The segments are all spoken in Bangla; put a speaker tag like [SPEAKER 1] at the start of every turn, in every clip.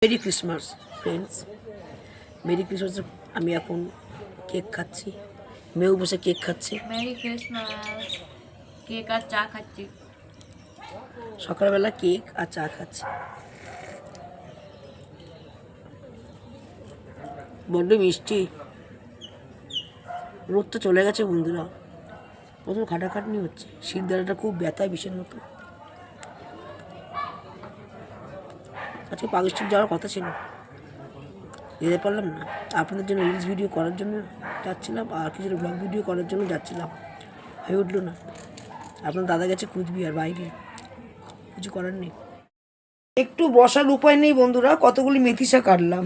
[SPEAKER 1] Merry Christmas friends, merry Christmas. আমি এখন কেক খাচ্ছি, মেয়েও বসে কেক খাচ্ছে।
[SPEAKER 2] Merry Christmas. কেক আর চা খাচ্ছি।
[SPEAKER 1] সকালবেলা কেক আর চা খাচ্ছি। বড্ড মিষ্টি। রোদটা চলে গেছে বন্ধুরা, প্রচুর খাটাখাটনি হচ্ছে, শিরদাঁড়াটা খুব ব্যথা বিষের মতো। আজকে পাগ স্ট্রিট যাওয়ার কথা ছিল, যেতে পারলাম না। আপনাদের জন্য রিলস ভিডিও করার জন্য যাচ্ছিলাম, আর কিছু ব্লগ ভিডিও করার জন্য যাচ্ছিলাম, হয়ে উঠলো না। আপনার দাদা গেছে কুচবিহার বাইরে, কিছু করার নেই। একটু বসার উপায় নেই বন্ধুরা, কতগুলি মেথি শাক কাটলাম।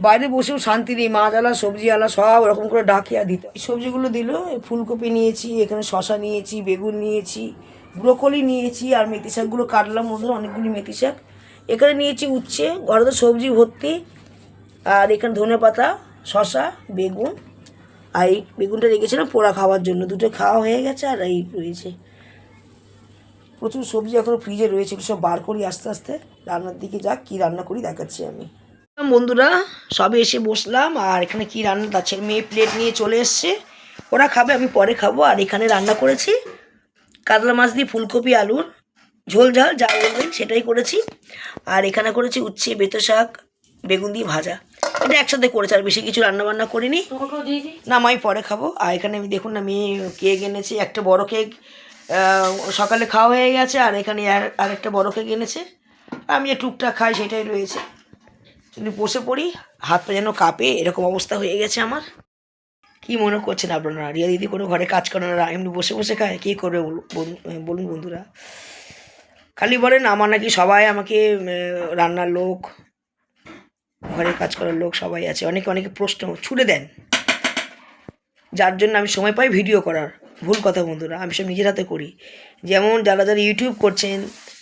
[SPEAKER 1] বাইরে বসেও শান্তি নেই, মাছ আলা সবজি আলা সব ওরকম করে ডাকে আর দিতে। সবজিগুলো দিল, ফুলকপি নিয়েছি, এখানে শশা নিয়েছি, বেগুন নিয়েছি, ব্রোকলি নিয়েছি, আর মেথি শাকগুলো কাটলাম বন্ধুরা, অনেকগুলি মেথি শাক। এখানে নিয়েছি উচ্ছে, ঘরে তো সবজি ভর্তি, আর এখানে ধনেপাতা, শশা, বেগুন। আর এই বেগুনটা রেখেছিলাম পোড়া খাওয়ার জন্য, দুটো খাওয়া হয়ে গেছে, আর এই রয়েছে প্রচুর সবজি এখনও ফ্রিজে রয়েছে, সব বার করি আস্তে আস্তে। রান্নার দিকে যাক, কী রান্না করি দেখাচ্ছি আমি। বন্ধুরা সবে এসে বসলাম, আর এখানে কি রান্না তার মেয়ে প্লেট নিয়ে চলে এসছে, ওরা খাবে, আমি পরে খাবো। আর এখানে রান্না করেছি কাতলা মাছ দিয়ে ফুলকপি আলুর ঝোল ঝাল, যা বলবেন সেটাই করেছি। আর এখানে করেছি উচ্ছে বেতো শাক বেগুন দিয়ে ভাজা, এটা একসাথে করেছি, আর বেশি কিছু রান্নাবান্না করিনি না, আমি পরে খাবো। আর এখানে আমি দেখুন না, মেয়ে কেক এনেছি, একটা বড় কেক সকালে খাওয়া হয়ে গেছে, আর এখানে আর একটা বড় কেক এনেছে, আমি যে টুকটাক খাই সেটাই রয়েছে। যদি বসে পড়ি, হাত পা যেন কাঁপে, এরকম অবস্থা হয়ে গেছে আমার। কি মনে করছেন আপনারা? রিয়া দিদি কোনো ঘরে কাজ করে না, এমনি বসে বসে খায়? কী করবে বলুন বন্ধুরা? খালি বলেন আমার নাকি সবাই আমাকে রান্নার লোক, ঘরের কাজ করার লোক সবাই আছে, অনেকে অনেকে প্রশ্ন ছুড়ে দেন, যার জন্য আমি সময় পাই ভিডিও করার। ভুল কথা বন্ধুরা, আমি সব নিজের হাতে করি। যেমন যারা যারা ইউটিউব করছেন,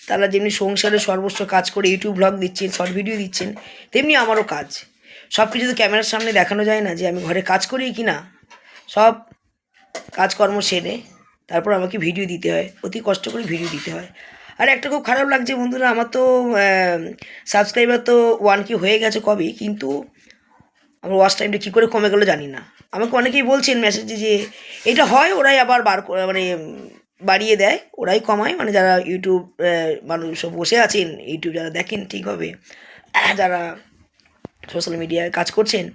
[SPEAKER 1] তারা যেমনি সংসারে সর্বস্ব কাজ করে ইউটিউব ব্লগ দিচ্ছেন, শর্ট ভিডিও দিচ্ছেন, তেমনি আমারও কাজ। সব কিছু তো ক্যামেরার সামনে দেখানো যায় না যে আমি ঘরে কাজ করি কি না। সব কাজকর্ম সেরে তারপর আমাকে ভিডিও দিতে হয়, অতি কষ্ট করে ভিডিও দিতে হয়। আর একটা খুব খারাপ লাগছে বন্ধুরা, আমার তো সাবস্ক্রাইবার তো 1K হয়ে গেছে কবেই, কিন্তু আমার ওয়াচ টাইমটা কী করে কমে গেলো জানি না। আমাকে অনেকেই বলছেন মেসেজে যে এটা হয়, ওরাই আবার মানে বাড়িয়ে দেয়, ওরাই কমায়, মানে যারা ইউটিউব মানুষ সব বসে আছেন, ইউটিউব যারা দেখেন ঠিকভাবে, যারা সোশ্যাল মিডিয়ায় কাজ করছেন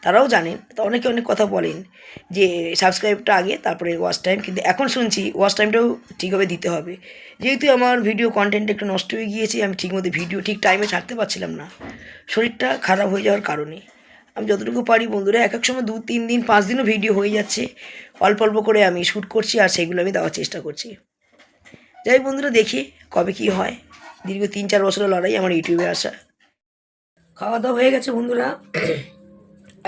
[SPEAKER 1] তারাও জানেন। তো অনেকে অনেক কথা বলেন যে সাবস্ক্রাইবটা আগে তারপরে ওয়াচ টাইম, কিন্তু এখন শুনছি ওয়াচ টাইমটাও ঠিকভাবে দিতে হবে। যেহেতু আমার ভিডিও কন্টেন্ট একটু নষ্ট হয়ে গিয়েছে, আমি ঠিকমতো ভিডিও ঠিক টাইমে ছাড়তে পারছিলাম না, শরীরটা খারাপ হয়ে যাওয়ার কারণে। আমি যতটুকু পারি বন্ধুরা, এক এক সময় 2-3 দিন 5 দিনও ভিডিও হয়ে যাচ্ছে, অল্প অল্প করে আমি শ্যুট করছি, আর সেগুলো আমি দেওয়ার চেষ্টা করছি। যাই বন্ধুরা, দেখি কবে কি হয়। দীর্ঘ 3-4 বছরের লড়াই আমার ইউটিউবে আসা। খাওয়া দাওয়া হয়ে গেছে বন্ধুরা,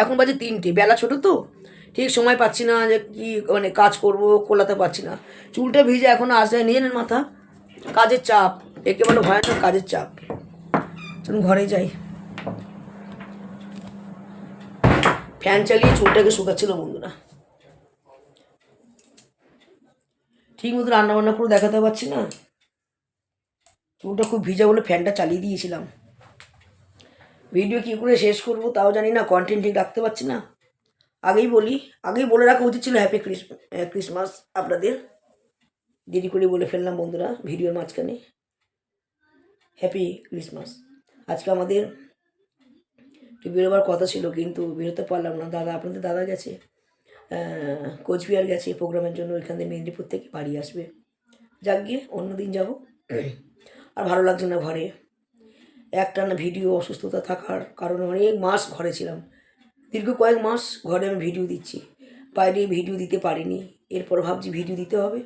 [SPEAKER 1] এখন বাজে 3টে, বেলা ছোটো তো, ঠিক সময় পাচ্ছি না যে কী মানে কাজ করব, কোলাতে পারছি না। চুলটা ভিজে এখনও আসে, নিয়ে নেন মাথা, কাজের চাপ, একেবারে ভয়ানক কাজের চাপ। চলুন ঘরে যাই। ফ্যান চালিয়ে চুলটাকে শুকাচ্ছিল বন্ধুরা, ঠিক মতো রান্নাবান্না করে দেখাতে পারছি না, চুলটা খুব ভিজা বলে ফ্যানটা চালিয়ে দিয়েছিলাম। ভিডিও কী করে শেষ করব তাও জানি না, কন্টেন্ট ঠিক রাখতে পারছি না। আগেই বলে রাখা উচিত ছিল হ্যাপি ক্রিসমাস আপনাদের, দেরি করে বলে ফেললাম বন্ধুরা ভিডিওর মাঝখানে। Happy Christmas. আজকে আমাদের একটু বেরোবার কথা ছিল, কিন্তু বেরোতে পারলাম না। আপনাদের দাদা গেছে কোচবিহার গেছে প্রোগ্রামের জন্য, ওইখান থেকে মেদিনীপুর থেকে বাড়ি আসবে। যাক গিয়ে অন্য দিন যাবো। আর ভালো লাগছে না ঘরে, একটানা ভিডিও অসুস্থতা থাকার কারণে অনেক মাস ঘরে ছিলাম, দীর্ঘ কয়েক মাস ঘরে আমি ভিডিও দিচ্ছি, বাইরে ভিডিও দিতে পারিনি। এরপর ভাবছি ভিডিও দিতে হবে।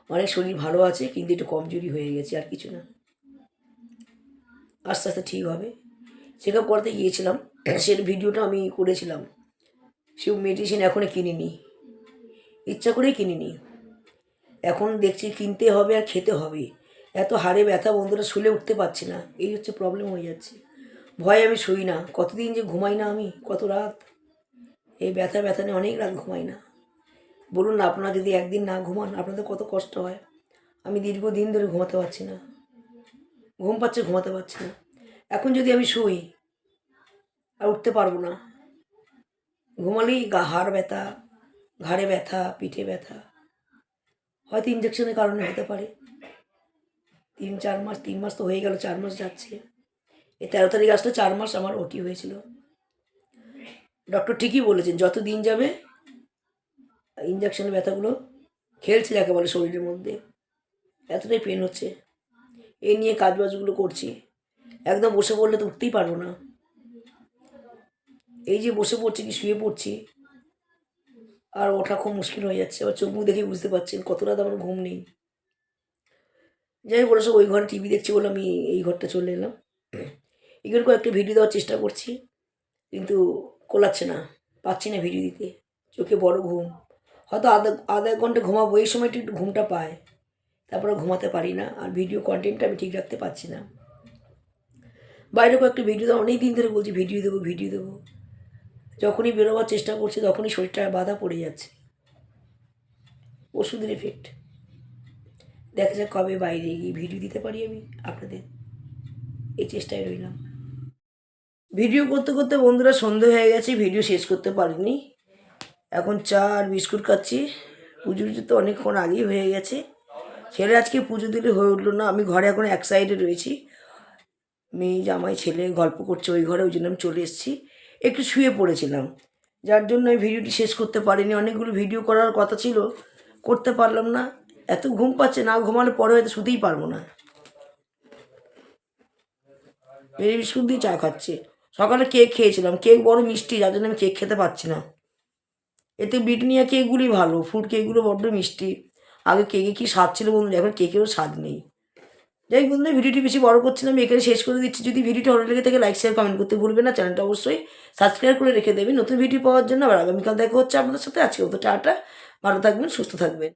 [SPEAKER 1] অনেক শরীর ভালো আছে, কিন্তু একটু কমজোরি হয়ে গেছে, আর কিছু না, আস্তে আস্তে ঠিক হবে। চেক আপ করতে গিয়েছিলাম, সের ভিডিওটা আমি করেছিলাম। সে মেডিসিন এখনও কিনিনি, ইচ্ছা করেই কিনিনি, এখন দেখছি কিনতে হবে আর খেতে হবে। এত হাড়ে ব্যথা বন্ধুরা, শুলে উঠতে পারছি না, এই হচ্ছে প্রবলেম হয়ে যাচ্ছে। ভয়ে আমি শুই না, কতদিন যে ঘুমাই না আমি, কত রাত এই ব্যথা নিয়ে অনেক রাত ঘুমাই না। বলুন না, আপনারা যদি একদিন না ঘুমান আপনাদের কত কষ্ট হয়। আমি দীর্ঘদিন ধরে ঘুমাতে পারছি না, ঘুম পাচ্ছে ঘুমাতে পারছি না। এখন যদি আমি শুই আর উঠতে পারবো না, ঘুমালেই হাড় ব্যথা, ঘাড়ে ব্যথা, পিঠে ব্যথা, হয়তো ইঞ্জেকশনের কারণে হতে পারে। 3 মাস তো হয়ে গেল, 4 মাস যাচ্ছে। এই 13 তারিখ আসলে 4 মাস আমার ওটি হয়েছিল। ডক্টর ঠিকই বলেছেন, যত দিন যাবে ইঞ্জেকশনের ব্যথাগুলো খেলছে যাকে বলে শরীরের মধ্যে, এতটাই পেন হচ্ছে। এই নিয়ে কাজবাজগুলো করছি, একদম বসে পড়লে তো উঠতেই পারবো না। এই যে বসে পড়ছি কি শুয়ে পড়ছি, আর ওঠা খুব মুশকিল হয়ে যাচ্ছে। আবার চোখ মুখ দেখে বুঝতে পারছেন কত রাত আমার ঘুম নেই। যাই বলেছে ওই ঘরে টিভি দেখছি বলে আমি এই ঘরটা চলে এলাম। এগুলো কয়েকটা ভিডিও দেওয়ার চেষ্টা করছি, কিন্তু কোলাচ্ছে না, পাচ্ছি না ভিডিও দিতে। চোখে বড় ঘুম, হয়তো আধা এক ঘন্টা ঘুমাবো, এই সময়টা একটু ঘুমটা পায়, তারপরে ঘুমাতে পারি না। আর ভিডিও কন্টেন্টটা আমি ঠিক রাখতে পারছি না। বাইরে কয়েকটা ভিডিও দেওয়া, অনেক দিন ধরে বলছি ভিডিও দেবো। যখনই বেরোবার চেষ্টা করছি তখনই শরীরটা বাধা পড়ে যাচ্ছে। ওষুধের এফেক্ট। দেখা যাক কবে বাইরে গিয়ে ভিডিও দিতে পারি আমি আপনাদের, এই চেষ্টায় রইলাম। ভিডিও করতে করতে বন্ধুরা সন্ধে হয়ে গেছে, ভিডিও শেষ করতে পারিনি। এখন চা আর বিস্কুট খাচ্ছি। পুজো তো অনেকক্ষণ আগেই হয়ে গেছে। ছেলে আজকে পুজো দিলে হয়ে উঠলো না। আমি ঘরে এখন এক সাইডে রয়েছি, মেয়ে জামাই ছেলে গল্প করছে ওই ঘরে, ওই জন্য আমি চলে এসেছি। একটু শুয়ে পড়েছিলাম, যার জন্য এই ভিডিওটি শেষ করতে পারিনি। অনেকগুলো ভিডিও করার কথা ছিল, করতে পারলাম না। এত ঘুম পাচ্ছে, না ঘুমালে পরে হয়তো শুতেই পারবো না। মেরি বিস্কুট দিয়ে চা খাচ্ছে। সকালে কেক খেয়েছিলাম, কেক বড় মিষ্টি, যার জন্য আমি কেক খেতে পারছি না। এতে ব্রিটানিয়া কেকগুলি ভালো, ফ্রুট কেকগুলো বড্ড মিষ্টি। আগে কেকে কি স্বাদ ছিল বন্ধুরা, এখন কেকেরও স্বাদ নেই। যাই বন্ধুরা, ভিডিওটি বেশি বড় করছি না, আমি এখানে শেষ করে দিচ্ছি। যদি ভিডিওটি ভালো লেগে থাকে লাইক শেয়ার কমেন্ট করতে ভুলবেন না। চ্যানেলটা অবশ্যই সাবস্ক্রাইব করে রেখে দেবেন নতুন ভিডিও পাওয়ার জন্য। আবার আগামীকাল দেখা হচ্ছে আপনাদের সাথে। আজকে মতো টাটা, ভালো থাকবেন, সুস্থ থাকবেন।